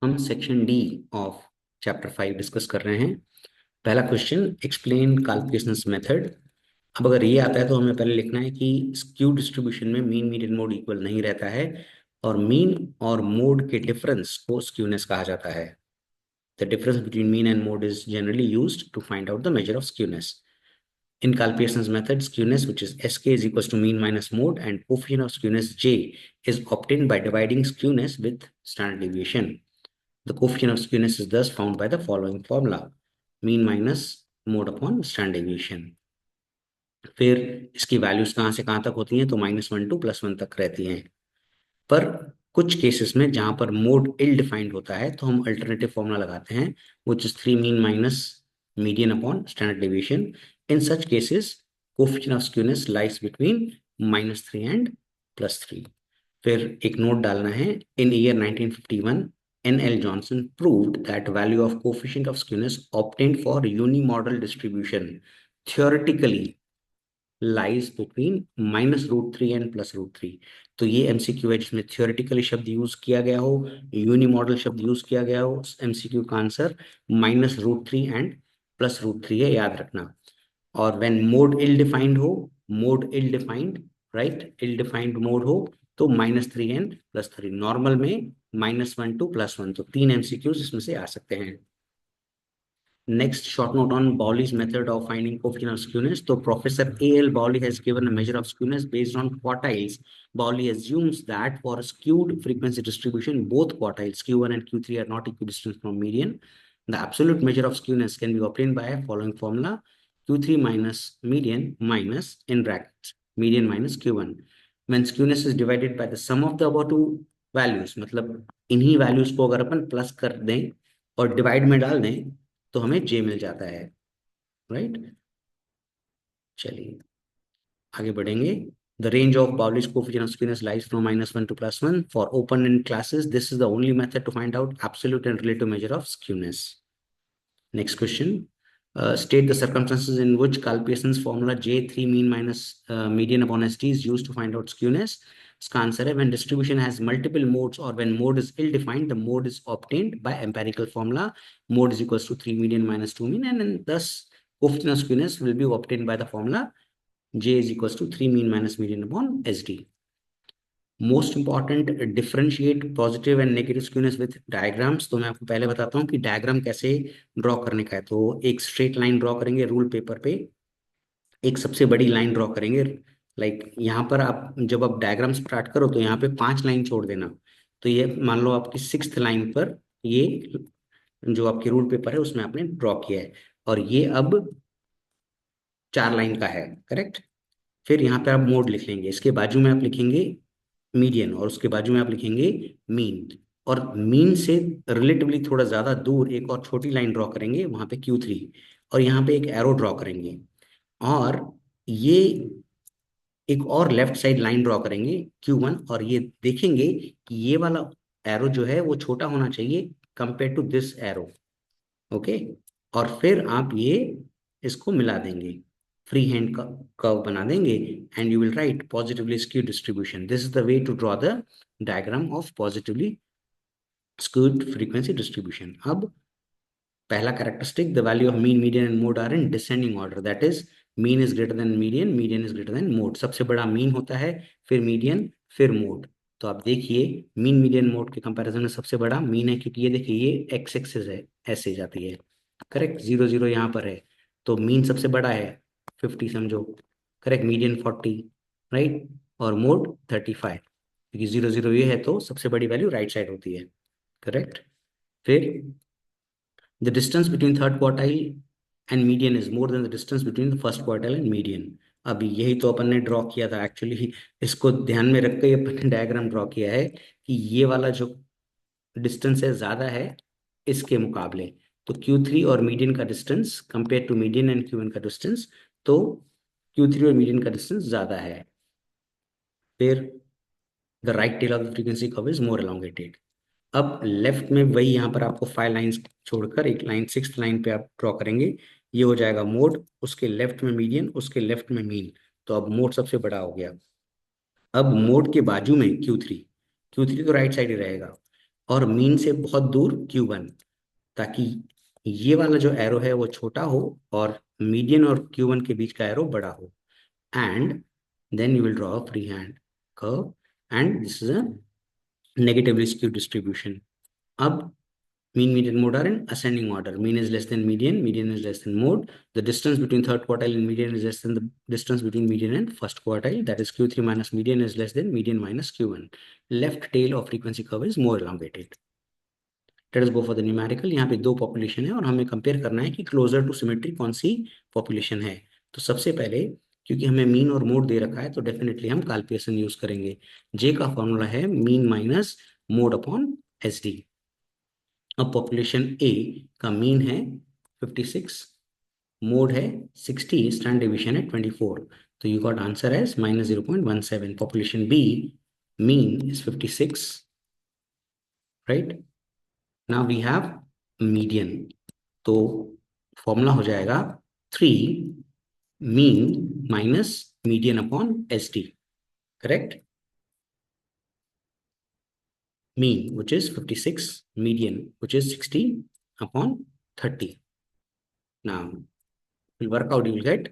हम section D of chapter 5 discuss कर रहे हैं। पहला क्वेश्चन, एक्सप्लेन कैलकुलेशंस मेथड। अब अगर ये आता है तो हमें पहले लिखना है कि स्क्यू डिस्ट्रीब्यूशन में मीन मीडियन मोड इक्वल नहीं रहता है, और मीन और मोड के डिफरेंस को स्क्यूनेस कहा जाता है। The difference between mean and mode is generally used to find out the measure of skewness. In Calpearson's method, skewness, which is Sk is equals to mean minus mode, and coefficient of skewness J is obtained by dividing skewness with standard deviation. The coefficient of skewness is thus found by the following formula: mean minus mode upon standard deviation. फिर इसकी values कहाँ से कहाँ तक होती हैं, तो -1 to +1 तक रहती हैं। पर कुछ केसेस में जहां पर मोड इल डिफाइंड होता है तो हम अल्टरनेटिव फॉर्मूला लगाते हैं, which is 3 mean minus median upon standard deviation. In such cases, coefficient of skewness lies between -3 and +3. फिर एक नोट डालना है, in year 1951 N.L. Johnson proved that value of coefficient of skewness obtained for unimodal distribution theoretically lies between -√3 and +√3. तो ये MCQ है जिसमें theoretically शब्द use किया गया हो, यूनिमॉडल शब्द यूज किया गया हो। एमसीक्यू का आंसर -√3 एंड +√3 है, याद रखना। और व्हेन मोड इल डिफाइंड हो, मोड इल डिफाइंड, राइट, इल डिफाइंड मोड हो, तो -3 एंड +3। नॉर्मल में -1 to +1। तो 3 एमसीक्यूज इसमें से आ सकते हैं। Next, short note on Bowley's method of finding coefficient of skewness. So Professor A.L. Bowley has given a measure of skewness based on quartiles. Bowley assumes that for a skewed frequency distribution, both quartiles Q1 and Q3 are not equidistant from median. The absolute measure of skewness can be obtained by a following formula: Q3 minus median minus, in brackets, median minus Q1. When skewness is divided by the sum of the above two values, मतलब इन्हीं values को अगर अपन plus कर दें और divide में डाल दें तो हमें जे मिल जाता है, राइट। चलिए आगे बढ़ेंगे। The range of Pauli's coefficient of skewness lies from -1 to +1. For open-end classes, this is the only method to find out absolute and relative measure of skewness. Next question. State the circumstances in which Calpearson's formula J3 mean minus median upon ST is used to find out skewness. इसका answer है, when distribution has multiple modes or when mode is ill-defined, the mode is obtained by empirical formula. Mode is equals to 3 median minus 2 mean, and thus coefficient of skewness will be obtained by the formula J is equals to 3 mean minus median upon SD. Most important, differentiate positive and negative skewness with diagrams. तो मैं आपको पहले बताता हूँ कि diagram कैसे draw करने का है। तो एक स्ट्रेट लाइन ड्रॉ करेंगे रूल पेपर पे, एक सबसे बड़ी लाइन ड्रॉ करेंगे। लाइक यहाँ पर आप जब आप डायग्राम स्टार्ट करो तो यहाँ पे 5 लाइन छोड़ देना। तो ये मान लो आपकी 6th लाइन पर ये जो आपके रूल पेपर है उसमें आपने ड्रॉ किया है, और ये अब 4 लाइन का है, करेक्ट। फिर यहाँ पे आप मोड लिख लेंगे, इसके बाजू में आप लिखेंगे मीडियन, और उसके बाजू में आप लिखेंगे मीन। और मीन से रिलेटिवली थोड़ा ज्यादा दूर एक और छोटी लाइन ड्रॉ करेंगे, वहां पे Q3, और यहाँ पे एक एरो ड्रॉ करेंगे। और ये एक और लेफ्ट साइड लाइन ड्रॉ करेंगे Q1, और ये देखेंगे कि ये वाला एरो जो है वो छोटा होना चाहिए compare to this arrow, okay. और फिर आप ये इसको मिला देंगे, फ्री हैंड का कर्व बना देंगे, and you will write positively skewed distribution. This is the way to draw the diagram of positively skewed frequency distribution. अब पहला characteristic, the value of mean median and mode are in descending order, that is mean is greater than median, median is greater than mode. सबसे बड़ा mean होता है, फिर median, फिर mode. तो आप देखिए मीन मीडियन मोड के कंपैरिजन में सबसे बड़ा मीन है, क्योंकि ये देखिए ये एक्स एक्सिस है, ऐसे जाती है, करेक्ट। 0 0 यहाँ पर है, तो मीन सबसे बड़ा है 50 समझो, करेक्ट। मीडियन 40, राइट, और मोड 35, क्योंकि 0 0 ये है तो सबसे बड़ी वैल्यू राइट साइड होती है, करेक्ट। फिर the distance between third quartile and median is more than the distance between the first quartile and median. अभी यही तो अपन ने ड्रॉ किया था एक्चुअली, इसको ध्यान में रख के अपन ने डायग्राम ड्रॉ किया है कि ये वाला जो डिस्टेंस है ज्यादा है इसके मुकाबले। तो Q3 और मीडियन का distance compare to median and Q1 का डिस्टेंस, तो Q3 और मीडियन का डिस्टेंस ज्यादा है। फिर the right tail of the frequency curve is more elongated. अब लेफ्ट में वही यहाँ पर आपको 5 लाइंस छोड़कर एक लाइन 6th लाइन पे आप ड्रॉ करेंगे, ये हो जाएगा मोड, उसके लेफ्ट में मीडियन, उसके लेफ्ट में मीन। तो अब मोड सबसे बड़ा हो गया। अब मोड के बाजू में Q3, Q3 तो राइट साइड ही रहेगा, और मीन से बहुत दूर Q1, ताकि ये वाला जो एरो है वो छोटा हो और मीडियन और Q1 के बीच का एरो बड़ा हो. And then you will draw a free hand curve, and this is a negatively skewed distribution. अब mean, median, mode are in ascending order. Mean is less than median, median is less than mode. The distance between third quartile and median is less than the distance between median and first quartile. That is Q3 minus median is less than median minus Q1. Left tail of frequency curve is more elongated. Let us go for the numerical. यहाँ पे दो population है और हमें compare करना है कि closure to symmetry कौन सी पॉपुलेशन है. तो सबसे पहले, क्योंकि हमें मीन और मोड दे रखा है, तो डेफिनेटली हम काल पियर्सन यूज करेंगे. जे का फॉर्मूला है mean minus mode upon S D. अब पॉपुलेशन ए का मीन है 56, मोड है 60, स्टैंडर्ड डिवीजन है 24. तो you got answer as -0.17. Population B mean is 56, right. Now we have median. तो फॉर्मूला हो जाएगा 3 mean minus median upon S D, correct. Mean, which is 56, median, which is 60 upon 30. Now, will work out, you will get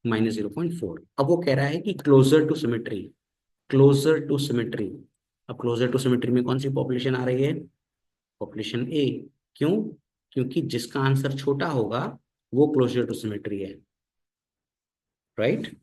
-0.4. अब वो कह रहा है कि closure to symmetry, closure to symmetry. अब क्लोजर टू सिमेट्री में कौन सी पॉपुलेशन आ रही है? पॉपुलेशन ए. क्यों? क्योंकि जिसका आंसर छोटा होगा वो क्लोजर टू सिमेट्री है, राइट.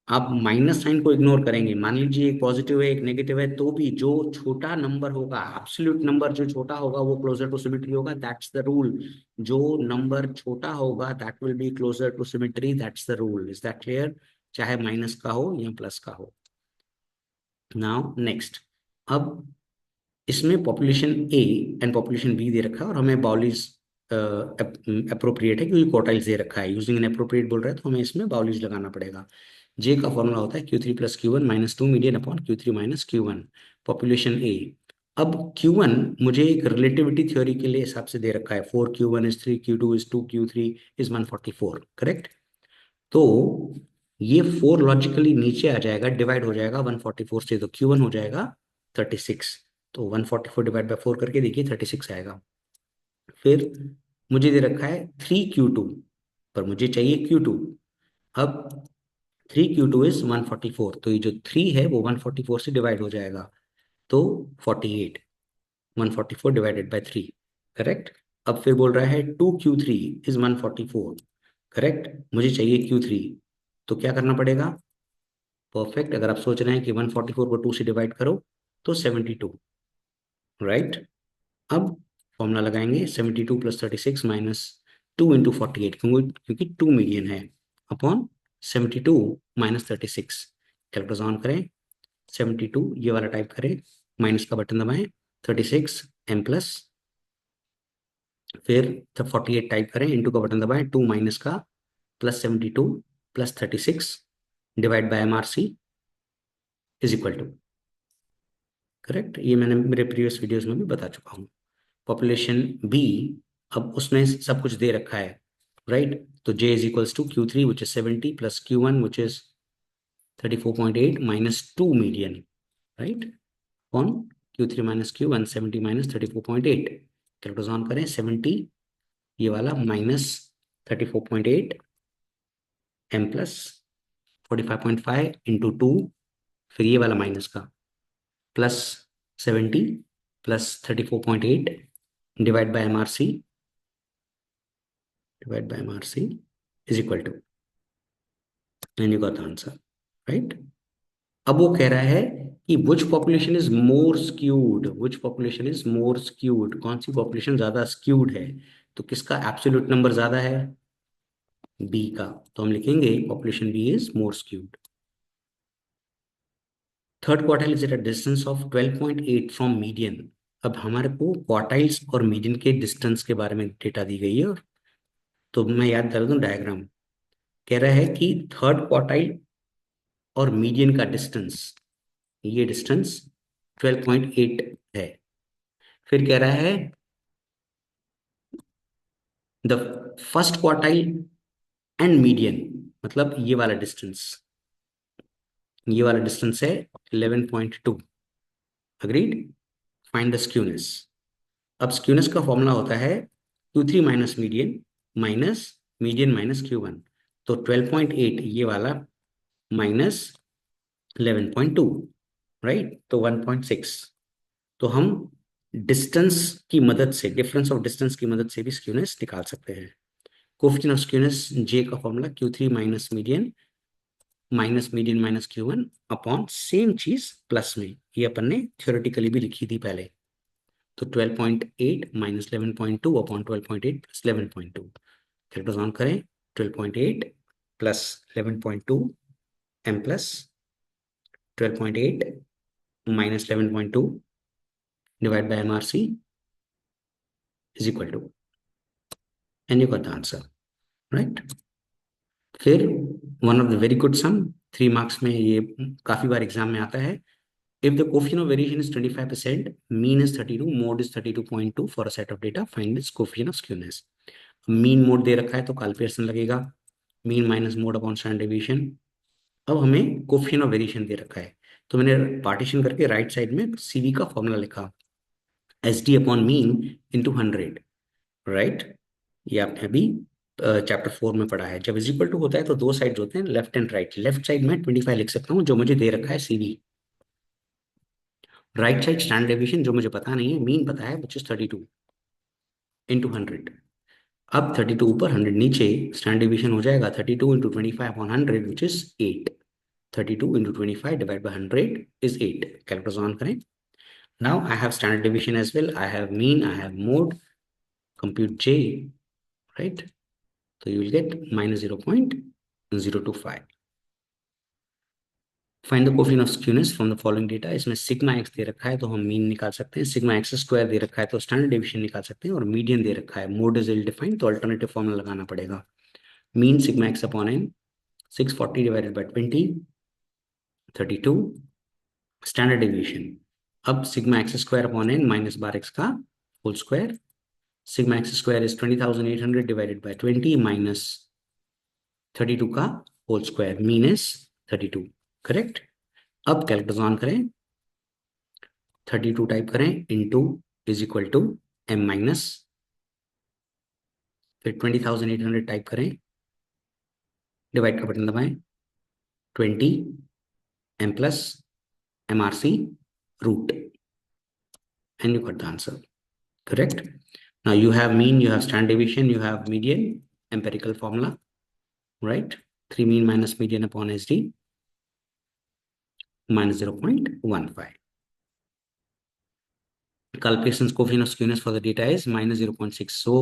आप माइनस साइन को इग्नोर करेंगे. मान लीजिए एक पॉजिटिव है एक नेगेटिव है, तो भी जो छोटा नंबर होगा, एब्सोल्यूट नंबर जो छोटा होगा वो क्लोजर टू सिमेट्री होगा. That's the rule. जो नंबर छोटा होगा that will be closer to symmetry. That's the rule. Is that clear? चाहे माइनस का हो या प्लस का हो. Now next. अब इसमें population A and population B दे रखा है और हमें बाउलीज अप्रोप्रिएट है क्योंकि क्वार्टाइल्स दे रखा है. यूजिंग एन अप्रोप्रिएट बोल रहा है तो हमें इसमें बाउलीज लगाना पड़ेगा. जे का फॉर्मूला होता है Q3 plus Q1 minus 2 median upon Q3 minus Q1. Population ए. अब Q1 मुझे एक रिलेटिविटी थ्योरी के लिए हिसाब से दे रखा है. 4Q1 is 3, Q2 is 2, Q3 is 144, correct. तो ये 4 लॉजिकली नीचे आ जाएगा, डिवाइड हो जाएगा 144 से, तो Q1 हो जाएगा 36. तो 144 डिवाइड बाय 4 करके देखिए 36 आएगा. फिर मुझे दे रखा है 3Q2, पर मुझे चाहिए Q2. अब 3Q2 इज 144, तो ये जो 3 है वो 144 से डिवाइड हो जाएगा, तो 48. 144 डिवाइडेड बाय 3, करेक्ट. अब फिर बोल रहा है 2Q3 इज 144, करेक्ट. मुझे चाहिए Q3, तो क्या करना पड़ेगा? परफेक्ट. अगर आप सोच रहे हैं कि 144 को 2 से डिवाइड करो तो 72, राइट. अब फॉर्मूला लगाएंगे 72 प्लस 36 माइनस 2 इंटू 48, क्योंकि 2 मिलियन है, अपॉन 72 माइनस 36. कैलकुलेटर ऑन करें. 72 ये वाला टाइप करें, माइनस का बटन दबाएं, 36 m प्लस, फिर 48 टाइप करें, इंटू का बटन दबाएं, 2 माइनस का plus 72 plus 36 divide by MRC is equal to, correct. ये मैंने मेरे प्रीवियस वीडियोस में भी बता चुका हूँ. पॉपुलेशन बी, अब उसमें सब कुछ दे रखा है, राइट. तो J is equals to Q3 which is 70 plus Q1 which is 34.8 minus 2 median, right, on Q3 minus Q1, 70 minus 34.8. Calculator on करें. 70 ये वाला माइनस 34.8 m प्लस 45.5 इंटू 2, फिर ये वाला माइनस का, plus 70 plus 34.8 divide by MRC, divided by MRC is equal to, and you got the answer, right. अब वो कह रहा है कि which population is more skewed, which population is more skewed, कौन सी population ज्यादा skewed है. तो किसका absolute number ज्यादा है? B का. तो हम लिखेंगे population B is more skewed. Third quartile is at a distance of 12.8 from median. अब हमारे को क्वार्टाइल्स और मीडियन के डिस्टेंस के बारे में डेटा दी गई है, और तो मैं याद कर दूं डायग्राम. कह रहा है कि थर्ड क्वार्टाइल और मीडियन का डिस्टेंस, ये डिस्टेंस 12.8 है. फिर कह रहा है the first quartile and median, मतलब ये वाला डिस्टेंस है 11.2. अग्रीड. Find the skewness. अब स्क्यूनेस का फॉर्मूला होता है Q3 minus median minus Q1। तो 12.8 ये वाला माइनस 11.2, राइट, तो 1.6। तो हम डिस्टेंस की मदद से, डिफरेंस ऑफ डिस्टेंस की मदद से भी स्क्यूनेस निकाल सकते हैं। कोएफिशिएंट ऑफ स्क्यूनेस जे का formula Q3 minus median minus Q1 upon same चीज प्लस में, ये अपन ने थ्योरेटिकली भी लिखी थी पहले। तो 12.8 minus 11.2 upon 12.8 plus 11.2, calculate on करें। 12.8 plus 11.2 m plus 12.8 minus 11.2 divide by MRC is equal to, and you got the answer, right. फिर one of the very good sum, 3 marks में ये काफी बार एग्जाम में आता है। If the coefficient of variation is 25%, mean is 32, mode is 32.2 for a set of data, find its coefficient of skewness। Mean mode दे रखा है तो कैलकुलेशन लगेगा, mean minus mode upon standard deviation. अब हमें कोफिशिएंट ऑफ वेरिएशन दे रखा है, तो मैंने पार्टीशन करके राइट साइड में सीवी का फॉर्मूला लिखा, S D upon mean into 100, right. ये आपने अभी चैप्टर 4 में पढ़ा है। जब इज इक्वल टू होता है तो दो साइड होते हैं, left and right. Left side में 25 लिख सकता हूँ जो मुझे दे रखा है CV, right side standard deviation जो मुझे पता नहीं है, मीन पता है विच इज 32 इंटू 100। अब 32 ऊपर 100 नीचे, स्टैंडर्ड डेविएशन हो जाएगा 32 into 25 upon 100 which is 8। 32 into 25 divide by 100 is 8। Calculator on करें। Now I have standard deviation as well, I have mean, I have mode, compute J, right. तो you will get minus 0.025। Find the coefficient of skewness from the following data. इसमें sigma X दे रखा है तो हम mean निकाल सकते हैं, सिग्मा एक्स स्क्वायर दे रखा है तो स्टैंडर्ड डेविएशन निकाल सकते हैं, और मीडियन दे रखा है, मोड इज इल डिफाइंड, तो अल्टरनेटिव फॉर्मूला लगाना पड़ेगा। Mean sigma X upon N, 640 divided by 20, 32। Standard deviation, अब sigma X square upon N minus bar X का whole square, sigma X square is 20,800 divided by 20 minus 32 का whole square, mean is 32, correct. अब calculator on करें, 32 type करें into is equal to M minus, फिर 20,800 type करें, divide का button दबाएं, 20 M plus MRC root, and you got the answer, correct। Now you have mean, you have standard deviation, you have median, empirical formula, right? 3 mean minus median upon SD minus 0.15. Calculations coefficient of skewness for the data is minus 0.6. So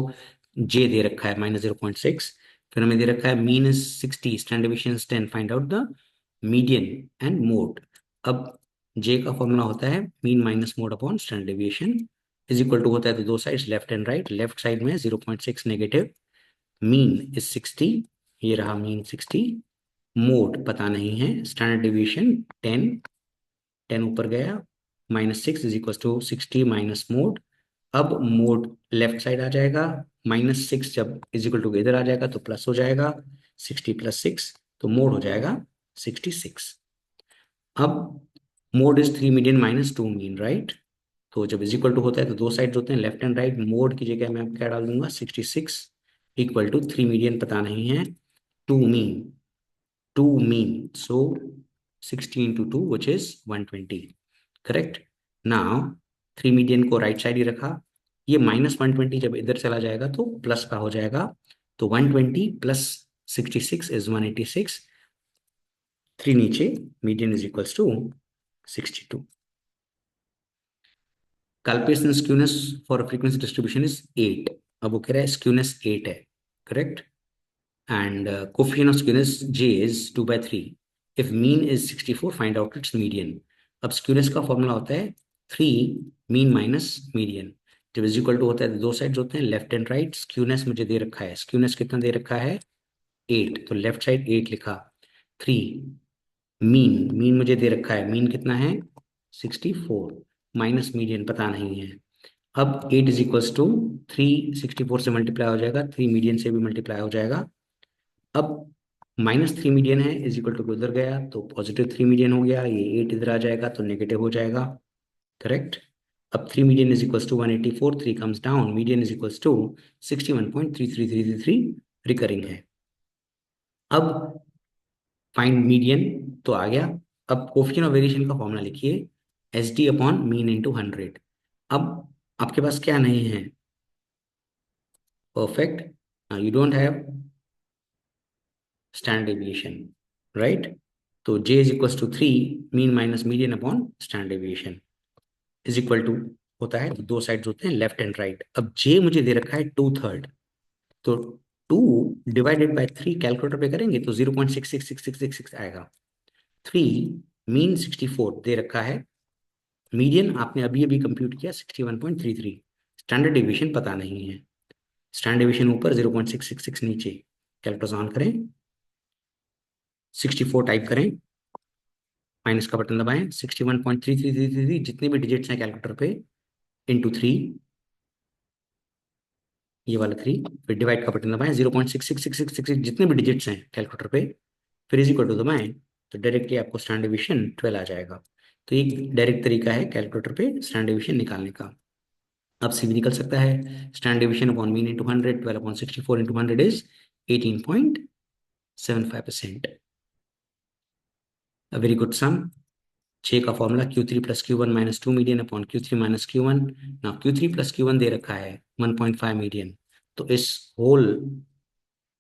J दे रखा है minus 0.6, फिर हमें दे रखा है mean is 60, standard deviation is 10, find out the median and mode। अब J का formula होता है mean minus mode upon standard deviation is equal to होता है तो दो side left and right, left side में 0.6 नेगेटिव, मीन इज 60, ये रहा मीन 60, मोड पता नहीं है, स्टैंडर्ड डिविएशन 10, 10 ऊपर गया, -6 is equal to 60 minus mode. अब मोड लेफ्ट साइड आ जाएगा, -6 जब इज इक्वल टू इधर आ जाएगा तो प्लस हो जाएगा, 60 प्लस 6, तो मोड हो जाएगा 66। अब mode is 3 median minus 2 mean, right. तो जब इज इक्वल टू होता है तो दो साइड होते हैं लेफ्ट एंड राइट, मोड की जगह मैं क्या डाल दूंगा 66 इक्वल टू 3 मीडियन पता नहीं है, 2 mean, 2 mean, so 60 into 2 which is 120, correct. Now 3 median को राइट साइड ही रखा, ये -120 जब इधर चला जाएगा तो प्लस का हो जाएगा, तो 120 प्लस 66 इज 186, 3 नीचे, median is equals to 62। Calculation skewness for frequency distribution is 8। अब वो कह रहा है स्क्यूनेस 8 है, correct, and coefficient of skewness J is 2/3। If mean is 64 find out its median. अब स्क्यूनेस का फॉर्मूला होता है 3 मीन माइनस मीडियन, जब इज इक्वल टू होता है तो दो साइड होते हैं लेफ्ट एंड राइट, स्क्यूनेस मुझे दे रखा है, स्क्यूनेस कितना दे रखा है 8, तो लेफ्ट साइड 8 लिखा, 3 मीन मुझे दे रखा है, मीन कितना है 64 माइनस मीडियन पता नहीं है। अब 8 इज इक्वल्स टू 3, 64 से मल्टीप्लाई हो जाएगा, 3 मीडियन से भी मल्टीप्लाई हो जाएगा। अब -3 मीडियन है इज इक्वल टू उधर गया तो +3 मीडियन हो गया, ये 8 इधर आ जाएगा तो नेगेटिव हो जाएगा, करेक्ट। अब 3 median is equals to 184, 3 comes down, median is equals to 61.33333 recurring है। अब फाइंड मीडियन तो आ गया। अब कोफिशिएंट ऑफ वेरिएशन का फॉर्मूला लिखिए, S D upon mean into 100। अब आपके पास क्या नहीं है, perfect, you don't have standard deviation, right. तो j is equal to 3 mean minus median upon standard deviation is equal to होता है, दो साइड्स होते हैं लेफ्ट एंड राइट। अब j मुझे दे रखा है 2/3, तो 2 डिवाइडेड बाय 3 कैलकुलेटर पे करेंगे तो 0.666666 आएगा। 3 मीन 64 दे रखा है, मीडियन आपने अभी अभी कंप्यूट किया 61.33, स्टैंडर्ड डेविएशन पता नहीं है। स्टैंडर्ड डेविएशन ऊपर, 0.666 नीचे। कैलकुलेटर ऑन करें, 64 टाइप करें, माइनस का बटन दबाएं, 61.3333 जितने भी डिजिट्स हैं कैलकुलेटर पे, इंटू 3, ये वाला 3, फिर डिवाइड का बटन दबाएं, 0.66666 जितने भी डिजिट्स हैं कैलकुलेटर पे, फिर इज इक्वल टू दबाएं, तो डायरेक्टली आपको स्टैंडर्ड डेविएशन 12 आ जाएगा। तो ये डायरेक्ट तरीका है कैलकुलेटर पे स्टैंडर्ड डेविएशन निकालने का। अब सी भी निकल सकता है, standard deviation upon mean into 100, 12 upon 64 into 100 is 18.75%। A very good sum. 6 का formula Q3 plus Q1 minus 2 median upon Q3 minus Q1। ना Q3 प्लस Q1 दे रखा है 1.5 मीडियन, तो इस होल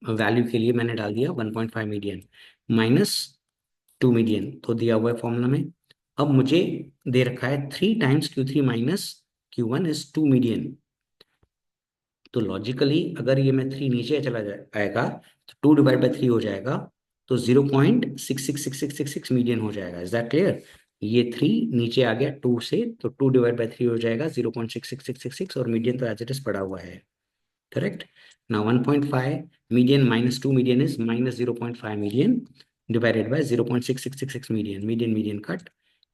वैल्यू के लिए मैंने डाल दिया 1.5 मीडियन माइनस 2 मीडियन, तो दिया हुआ है फॉर्मूला में। अब मुझे दे रखा है 3 times Q3 minus Q1 is 2 median, तो लॉजिकली अगर ये मैं 3 नीचे चला आएगा तो 2 डिवाइड बाई 3 हो जाएगा, तो 0.666666 मीडियन हो जाएगा। Is that clear? ये 3 नीचे आ गया 2 से, तो 2 डिवाइड बाई 3 हो जाएगा 0.6666, और मीडियन तो एज इट इज पड़ा हुआ है, करेक्ट। ना 1.5 median minus 2 median is minus 0.5 median divided by 0.6666 median, median median cut,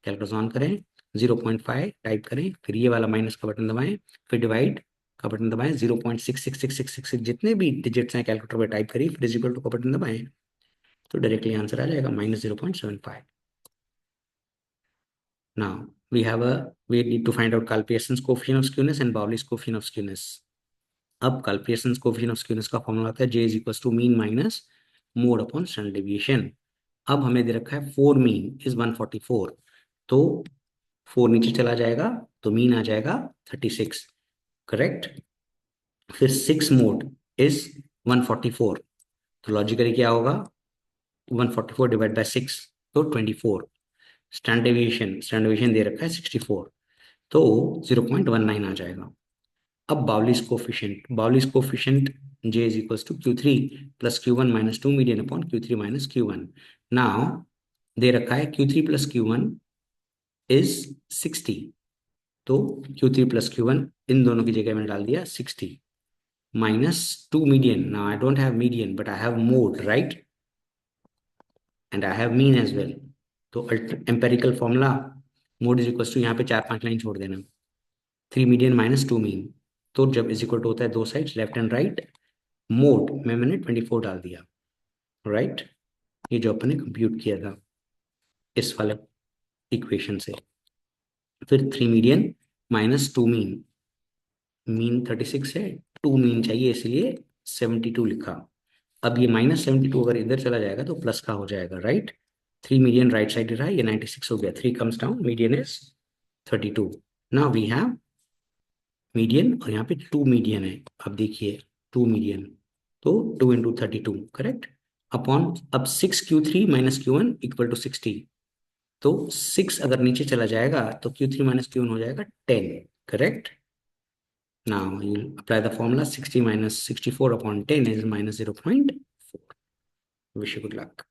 calculator on करें, 0.5 टाइप करें, फिर ये वाला माइनस का बटन दबाएं, फिर डिवाइड का बटन दबाएं, 0.666666 जितने भी डिजिट्स हैं कैलकुलेटर पे टाइप करिए, फिर इक्वल टू का बटन दबाएं, तो डायरेक्टली आंसर आ जाएगा minus 0.75। Now we need to find out Calperians coefficient of skewness and Bowley's coefficient of skewness. अब Calperians coefficient of skewness का फॉर्मूला आता है J is equal to mean minus mode upon standard deviation. अब हमें दे रखा है 4 mean is 144, तो 4 नीचे चला जाएगा तो मीन आ जाएगा 36, करेक्ट। फिर 6 मोड इज 144, तो लॉजिकली क्या होगा, 144 डिवाइड बाय 6, तो 24। स्टैंडर्ड डेविएशन दे रखा है 64, तो 0.19 आ जाएगा। अब baolis coefficient j is equals to Q3 plus Q1 minus 2 median upon Q3 minus Q1। Now they रखा है Q3 plus Q1 is 60, तो Q3 plus Q1 इन दोनों की जगह मैंने डाल दिया 60 minus 2 median। Now I don't have median but I have mode, right, and I have mean as well. तो empirical formula, mode is equal to, यहाँ पे 4-5 लाइन छोड़ देना, 3 मीडियन माइनस 2 मीन, तो जब इज इक्वल टू होता है दो side left and right, mode में मैंने 24 डाल दिया, राइट। ये जो अपने कंप्यूट किया था इस वाले इक्वेशन से। फिर 3 मीडियन माइनस 2 मीन, मीन 36 है, 2 मीन चाहिए इसलिए 72 लिखा। अब ये -72 अगर इधर चला जाएगा तो प्लस का हो जाएगा, राइट। 3 मीडियन राइट साइड रहा, ये 96 हो गया, 3 comes down, median is 32। Now we have median, और यहाँ पे 2 मीडियन है, अब देखिए 2 मीडियन, तो 2 इंटू 32, करेक्ट, अपॉन, अब 6 Q3 minus Q1 equal to 60, तो 6 अगर नीचे चला जाएगा तो Q3 माइनस Q1 हो जाएगा 10, correct. Now you apply the formula, 60 minus 64 upon 10 is -0.4। Wish you good luck.